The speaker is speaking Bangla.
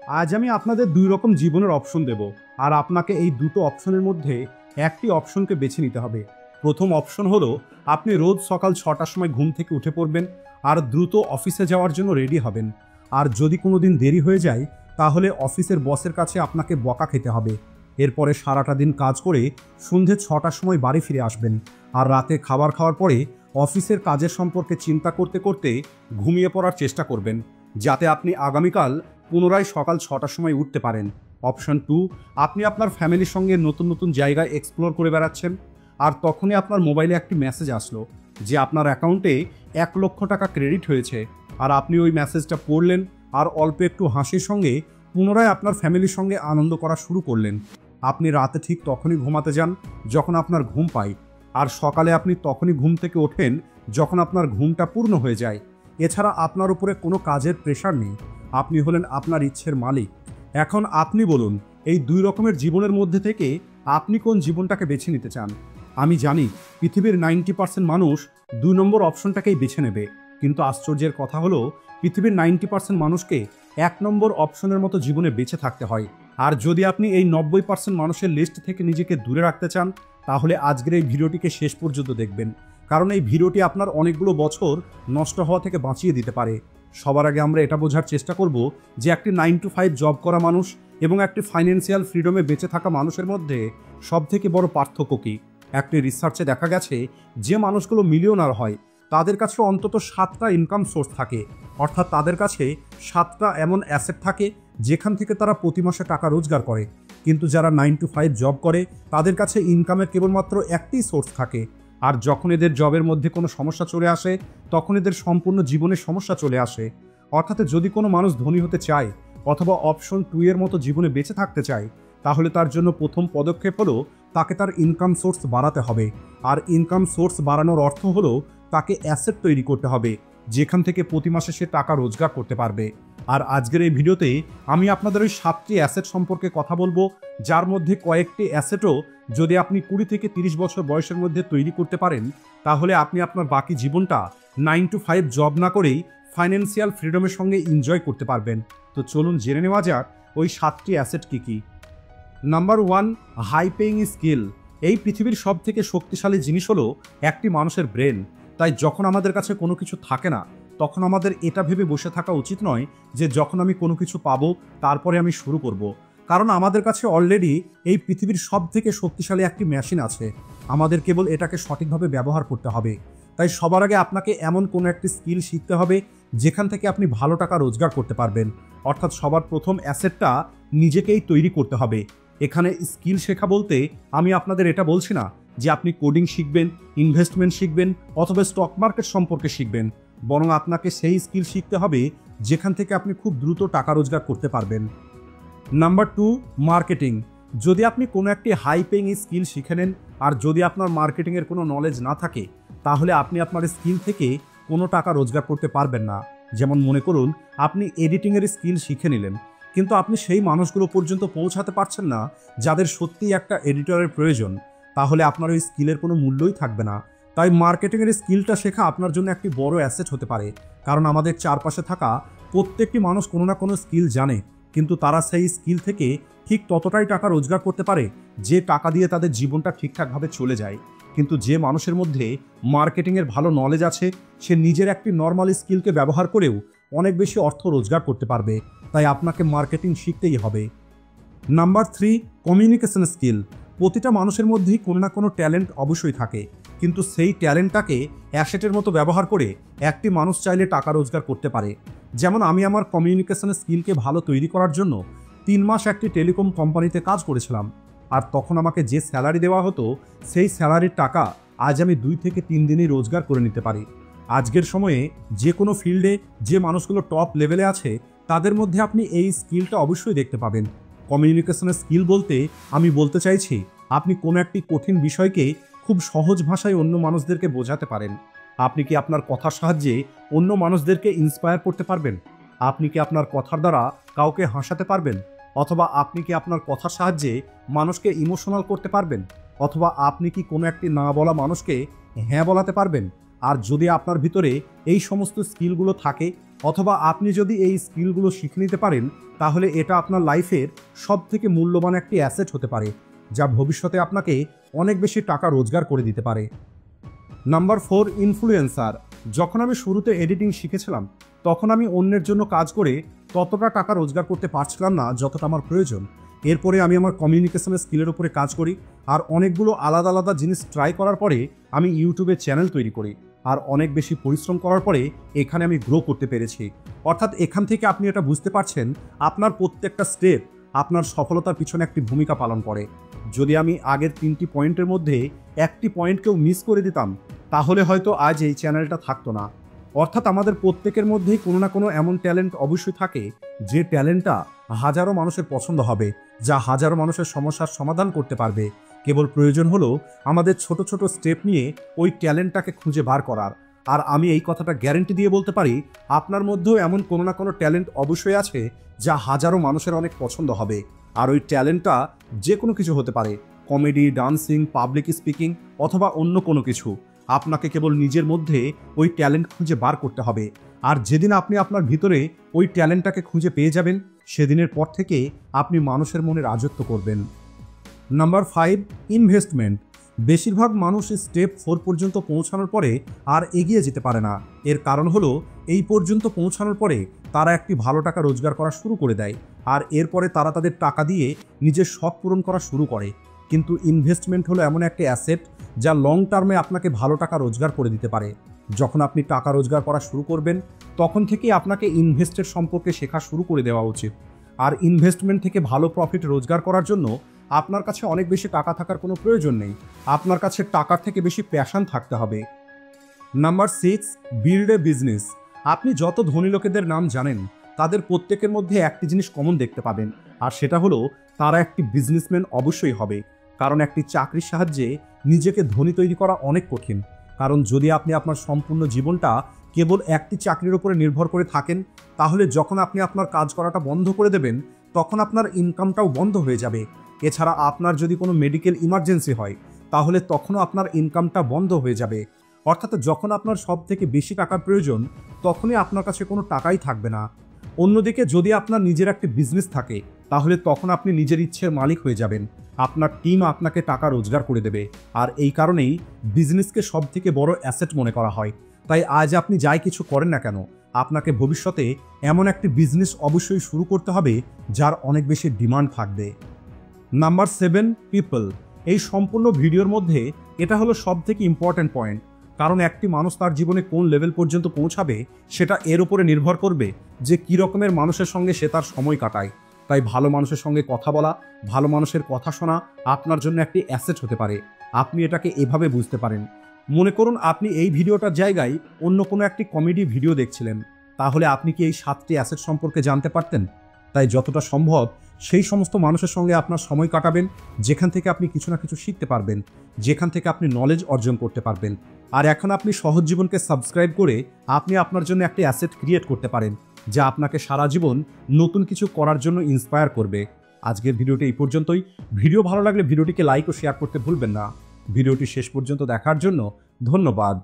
আজ আমি আপনাদের দুই রকম জীবনের অপশন দেব, আর আপনাকে এই দুটো অপশনের মধ্যে একটি অপশনকে বেছে নিতে হবে। প্রথম অপশন হলো আপনি রোজ সকাল 6টার সময় ঘুম থেকে উঠে পড়বেন আর দ্রুত অফিসে যাওয়ার জন্য রেডি হবেন। আর যদি কোনো দিন দেরি হয়ে যায় তাহলে অফিসের বসের কাছে আপনাকে বকা খেতে হবে। এরপরে সারাটা দিন কাজ করে সন্ধে 6টার সময় বাড়ি ফিরে আসবেন, আর রাতে খাবার খাওয়ার পরে অফিসের কাজের সম্পর্কে চিন্তা করতে করতে ঘুমিয়ে পড়ার চেষ্টা করবেন, যাতে আপনি আগামীকাল পুনরায় সকাল 6টার সময় উঠতে পারেন। অপশন 2, আপনি আপনার ফ্যামিলির সঙ্গে নতুন নতুন জায়গায় এক্সপ্লোর করে বেড়াচ্ছেন, আর তখনই আপনার মোবাইলে একটি মেসেজ আসলো যে আপনার অ্যাকাউন্টে 1,00,000 টাকা ক্রেডিট হয়েছে। আর আপনি ওই মেসেজটা পড়লেন আর অল্প একটু হাসির সঙ্গে পুনরায় আপনার ফ্যামিলির সঙ্গে আনন্দ করা শুরু করলেন। আপনি রাতে ঠিক তখনই ঘুমাতে যান যখন আপনার ঘুম পায়, আর সকালে আপনি তখনই ঘুম থেকে ওঠেন যখন আপনার ঘুমটা পূর্ণ হয়ে যায়। এছাড়া আপনার উপরে কোনো কাজের প্রেশার নেই, আপনি হলেন আপনার ইচ্ছের মালিক। এখন আপনি বলুন, এই দুই রকমের জীবনের মধ্যে থেকে আপনি কোন জীবনটাকে বেছে নিতে চান? আমি জানি পৃথিবীর 90% মানুষ 2 নম্বর অপশনটাকেই বেছে নেবে, কিন্তু আশ্চর্যের কথা হলো পৃথিবীর 90% মানুষকে 1 নম্বর অপশনের মতো জীবনে বেঁচে থাকতে হয়। আর যদি আপনি এই 90% মানুষের লিস্ট থেকে নিজেকে দূরে রাখতে চান তাহলে আজকের এই ভিডিওটিকে শেষ পর্যন্ত দেখবেন, কারণ এই ভিডিওটি আপনার অনেকগুলো বছর নষ্ট হওয়া থেকে বাঁচিয়ে দিতে পারে। সবার আগে আমরা এটা বোঝার চেষ্টা করব যে একটি 9 to 5 জব করা মানুষ এবং একটি ফাইন্যান্সিয়াল ফ্রিডমে বেঁচে থাকা মানুষের মধ্যে সবথেকে বড় পার্থক্য কী। একটি রিসার্চে দেখা গেছে যে মানুষগুলো মিলিয়নার হয় তাদের কাছে অন্তত 7টা ইনকাম সোর্স থাকে, অর্থাৎ তাদের কাছে 7টা এমন অ্যাসেট থাকে যেখান থেকে তারা প্রতি মাসে টাকা রোজগার করে। কিন্তু যারা 9 to 5 জব করে তাদের কাছে ইনকামের কেবলমাত্র একটি সোর্স থাকে, আর যখন এদের জবের মধ্যে কোনো সমস্যা চলে আসে তখন এদের সম্পূর্ণ জীবনের সমস্যা চলে আসে। অর্থাৎ যদি কোনো মানুষ ধনী হতে চায় অথবা অপশন 2 এর মতো জীবনে বেঁচে থাকতে চায় তাহলে তার জন্য প্রথম পদক্ষেপ হলো তাকে তার ইনকাম সোর্স বাড়াতে হবে। আর ইনকাম সোর্স বাড়ানোর অর্থ হলো তাকে অ্যাসেট তৈরি করতে হবে যেখান থেকে প্রতি মাসে সে টাকা রোজগার করতে পারবে। আর আজকের এই ভিডিওতে আমি আপনাদের ওই 7টি অ্যাসেট সম্পর্কে কথা বলবো, যার মধ্যে কয়েকটি অ্যাসেটও যদি আপনি 20 থেকে 30 বছর বয়সের মধ্যে তৈরি করতে পারেন তাহলে আপনি আপনার বাকি জীবনটা 9 to 5 জব না করেই ফাইন্যান্সিয়াল ফ্রিডমের সঙ্গে এনজয় করতে পারবেন। তো চলুন জেনে নেওয়া যাক ওই 7টি অ্যাসেট কী কী। Number 1, high paying skill. এই পৃথিবীর সব থেকে শক্তিশালী জিনিস হলো একটি মানুষের ব্রেন। তাই যখন আমাদের কাছে কোনো কিছু থাকে না তখন আমাদের এটা ভেবে বসে থাকা উচিত নয় যে যখন আমি কোনো কিছু পাবো তারপরে আমি শুরু করব, কারণ আমাদের কাছে অলরেডি এই পৃথিবীর সব থেকে শক্তিশালী একটি মেশিন আছে, আমাদের কেবল এটাকে সঠিকভাবে ব্যবহার করতে হবে। তাই সবার আগে আপনাকে এমন কোনো একটি স্কিল শিখতে হবে যেখান থেকে আপনি ভালো টাকা রোজগার করতে পারবেন। অর্থাৎ সবার প্রথম অ্যাসেটটা নিজেকেই তৈরি করতে হবে। এখানে স্কিল শেখা বলতে আমি আপনাদের এটা বলছি না যে আপনি কোডিং শিখবেন, ইনভেস্টমেন্ট শিখবেন অথবা স্টক মার্কেট সম্পর্কে শিখবেন, বরং আপনাকে সেই স্কিল শিখতে হবে যেখান থেকে আপনি খুব দ্রুত টাকা রোজগার করতে পারবেন। Number 2, marketing. যদি আপনি কোনো একটি হাই পেইং স্কিল শিখে নেন আর যদি আপনার মার্কেটিংয়ের কোনো নলেজ না থাকে তাহলে আপনি আপনার স্কিল থেকে কোনো টাকা রোজগার করতে পারবেন না। যেমন মনে করুন আপনি এডিটিংয়ের স্কিল শিখে নিলেন, কিন্তু আপনি সেই মানুষগুলো পর্যন্ত পৌঁছাতে পারছেন না যাদের সত্যিই একটা এডিটরের প্রয়োজন, তাহলে আপনার ওই স্কিলের কোনো মূল্যই থাকবে না। তাই মার্কেটিংয়ের স্কিলটা শেখা আপনার জন্য একটি বড় অ্যাসেট হতে পারে, কারণ আমাদের চারপাশে থাকা প্রত্যেকটি মানুষ কোনো না কোনো স্কিল জানে, কিন্তু তারা সেই স্কিল থেকে ঠিক ততটাই টাকা রোজগার করতে পারে যে টাকা দিয়ে তাদের জীবনটা ঠিকঠাকভাবে চলে যায়। কিন্তু যে মানুষের মধ্যে মার্কেটিংয়ের ভালো নলেজ আছে সে নিজের একটি নর্মাল স্কিলকে ব্যবহার করেও অনেক বেশি অর্থ রোজগার করতে পারবে। তাই আপনাকে মার্কেটিং শিখতেই হবে। Number 3, communication skill. প্রতিটা মানুষের মধ্যেই কোনো না কোনো ট্যালেন্ট অবশ্যই থাকে, কিন্তু সেই ট্যালেন্টটাকে অ্যাসেটের মতো ব্যবহার করে একটি মানুষ চাইলে টাকা রোজগার করতে পারে। যেমন আমি আমার কমিউনিকেশন স্কিলকে ভালো তৈরি করার জন্য 3 মাস একটি টেলিকম কোম্পানিতে কাজ করেছিলাম, আর তখন আমাকে যে স্যালারি দেওয়া হতো সেই স্যালারির টাকা আজ আমি 2 থেকে 3 দিনই রোজগার করে নিতে পারি। আজকের সময়ে যে কোনো ফিল্ডে যে মানুষগুলো টপ লেভেলে আছে তাদের মধ্যে আপনি এই স্কিলটা অবশ্যই দেখতে পাবেন। কমিউনিকেশনের স্কিল বলতে আমি বলতে চাইছি আপনি কোনো একটি কঠিন বিষয়কে খুব সহজ ভাষায় অন্য মানুষদেরকে বোঝাতে পারেন। আপনি কি আপনার কথার সাহায্যে অন্য মানুষদেরকে ইন্সপায়ার করতে পারবেন? আপনি কি আপনার কথার দ্বারা কাউকে হাসাতে পারবেন? অথবা আপনি কি আপনার কথার সাহায্যে মানুষকে ইমোশনাল করতে পারবেন? অথবা আপনি কি কোনো একটি না বলা মানুষকে হ্যাঁ বলাতে পারবেন? আর যদি আপনার ভিতরে এই সমস্ত স্কিলগুলো থাকে অথবা আপনি যদি এই স্কিলগুলো শিখে নিতে পারেন, তাহলে এটা আপনার লাইফের সবথেকে মূল্যবান একটি অ্যাসেট হতে পারে, যা ভবিষ্যতে আপনাকে অনেক বেশি টাকা রোজগার করে দিতে পারে। Number 4, influencer. যখন আমি শুরুতে এডিটিং শিখেছিলাম, তখন আমি অন্যের জন্য কাজ করে ততটা টাকা রোজগার করতে পারছিলাম না যতটা আমার প্রয়োজন। এরপরে আমি আমার কমিউনিকেশনের স্কিলের উপরে কাজ করি, আর অনেকগুলো আলাদা আলাদা জিনিস ট্রাই করার পরে আমি ইউটিউবে চ্যানেল তৈরি করি, আর অনেক বেশি পরিশ্রম করার পরে এখানে আমি গ্রো করতে পেরেছি। অর্থাৎ এখান থেকে আপনি এটা বুঝতে পারছেন, আপনার প্রত্যেকটা স্টেপ আপনার সফলতার পিছনে একটি ভূমিকা পালন করে। যদি আমি আগের 3টি পয়েন্টের মধ্যে একটি পয়েন্টকেও মিস করে দিতাম, তাহলে হয়তো আজ এই চ্যানেলটা থাকতো না। অর্থাৎ আমাদের প্রত্যেকের মধ্যেই কোনো না কোনো এমন ট্যালেন্ট অবশ্যই থাকে, যে ট্যালেন্টটা হাজারো মানুষের পছন্দ হবে, যা হাজারো মানুষের সমস্যার সমাধান করতে পারবে। কেবল প্রয়োজন হলো আমাদের ছোট ছোট স্টেপ নিয়ে ওই ট্যালেন্টটাকে খুঁজে বার করার। আর আমি এই কথাটা গ্যারেন্টি দিয়ে বলতে পারি, আপনার মধ্যেও এমন কোনো না কোনো ট্যালেন্ট অবশ্যই আছে, যা হাজারো মানুষের অনেক পছন্দ হবে। আর ওই ট্যালেন্টটা যে কোনো কিছু হতে পারে, কমেডি, ডান্সিং, পাবলিক স্পিকিং অথবা অন্য কোনো কিছু। আপনাকে কেবল নিজের মধ্যে ওই ট্যালেন্ট খুঁজে বার করতে হবে। আর যেদিন আপনি আপনার ভিতরে ওই ট্যালেন্টটাকে খুঁজে পেয়ে যাবেন, সেদিনের পর থেকে আপনি মানুষের মনে রাজত্ব করবেন। Number 5, investment. বেশিরভাগ মানুষ স্টেপ 4 পর্যন্ত পৌঁছানোর পরে আর এগিয়ে যেতে পারে না। এর কারণ হলো, এই পর্যন্ত পৌঁছানোর পরে তারা একটি ভালো টাকা রোজগার করা শুরু করে দেয়, আর এরপরে তারা তাদের টাকা দিয়ে নিজের শখ পূরণ করা শুরু করে। কিন্তু ইনভেস্টমেন্ট হলো এমন একটি অ্যাসেট, যা লং টার্মে আপনাকে ভালো টাকা রোজগার করে দিতে পারে। যখন আপনি টাকা রোজগার করা শুরু করবেন, তখন থেকেই আপনাকে ইনভেস্টের সম্পর্কে শেখা শুরু করে দেওয়া উচিত। আর ইনভেস্টমেন্ট থেকে ভালো প্রফিট রোজগার করার জন্য আপনার কাছে অনেক বেশি টাকা থাকার কোনো প্রয়োজন নেই, আপনার কাছে টাকার থেকে বেশি প্যাশন থাকতে হবে। Number 6, build a business. আপনি যত ধনী লোকেদের নাম জানেন, তাদের প্রত্যেকের মধ্যে একটি জিনিস কমন দেখতে পাবেন, আর সেটা হলো তারা একটি বিজনেসম্যান অবশ্যই হবে। কারণ একটি চাকরির সাহায্যে নিজেকে ধনী তৈরি করা অনেক কঠিন। কারণ যদি আপনি আপনার সম্পূর্ণ জীবনটা কেবল একটি চাকরির উপরে নির্ভর করে থাকেন, তাহলে যখন আপনি আপনার কাজ করাটা বন্ধ করে দেবেন, তখন আপনার ইনকামটাও বন্ধ হয়ে যাবে। এছাড়া আপনার যদি কোনো মেডিকেল ইমার্জেন্সি হয়, তাহলে তখনও আপনার ইনকামটা বন্ধ হয়ে যাবে। অর্থাৎ যখন আপনার সব থেকে বেশি টাকার প্রয়োজন, তখনই আপনার কাছে কোনো টাকাই থাকবে না। অন্যদিকে যদি আপনার নিজের একটি বিজনেস থাকে, তাহলে তখন আপনি নিজের ইচ্ছের মালিক হয়ে যাবেন। আপনার টিম আপনাকে টাকা রোজগার করে দেবে। আর এই কারণেই বিজনেসকে সব থেকে বড় অ্যাসেট মনে করা হয়। তাই আজ আপনি যাই কিছু করেন না কেন, আপনাকে ভবিষ্যতে এমন একটি বিজনেস অবশ্যই শুরু করতে হবে, যার অনেক বেশি ডিমান্ড থাকবে। Number 7, people. এই সম্পূর্ণ ভিডিওর মধ্যে এটা হলো সব থেকে ইম্পর্ট্যান্ট পয়েন্ট। কারণ একটি মানুষ তার জীবনে কোন লেভেল পর্যন্ত পৌঁছাবে, সেটা এর উপরে নির্ভর করবে যে কী রকমের মানুষের সঙ্গে সে তার সময় কাটায়। তাই ভালো মানুষের সঙ্গে কথা বলা, ভালো মানুষের কথা শোনা আপনার জন্য একটি অ্যাসেট হতে পারে। আপনি এটাকে এভাবে বুঝতে পারেন, মনে করুন আপনি এই ভিডিওটার জায়গায় অন্য কোনো একটি কমেডি ভিডিও দেখছিলেন, তাহলে আপনি কি এই 7টি অ্যাসেট সম্পর্কে জানতে পারতেন? তাই যতটা সম্ভব সেই সমস্ত মানুষের সঙ্গে আপনার সময় কাটাবেন, যেখান থেকে আপনি কিছু না কিছু শিখতে পারবেন, যেখান থেকে আপনি নলেজ অর্জন করতে পারবেন। আর এখন আপনি সহজ জীবনকে সাবস্ক্রাইব করে আপনি আপনার জন্য একটি অ্যাসেট ক্রিয়েট করতে পারেন, যা আপনাকে সারা জীবন নতুন কিছু করার জন্য ইন্সপায়ার করবে। আজকের ভিডিওটি এই পর্যন্তই। ভিডিও ভালো লাগলে ভিডিওটিকে লাইক ও শেয়ার করতে ভুলবেন না। ভিডিওটি শেষ পর্যন্ত দেখার জন্য ধন্যবাদ।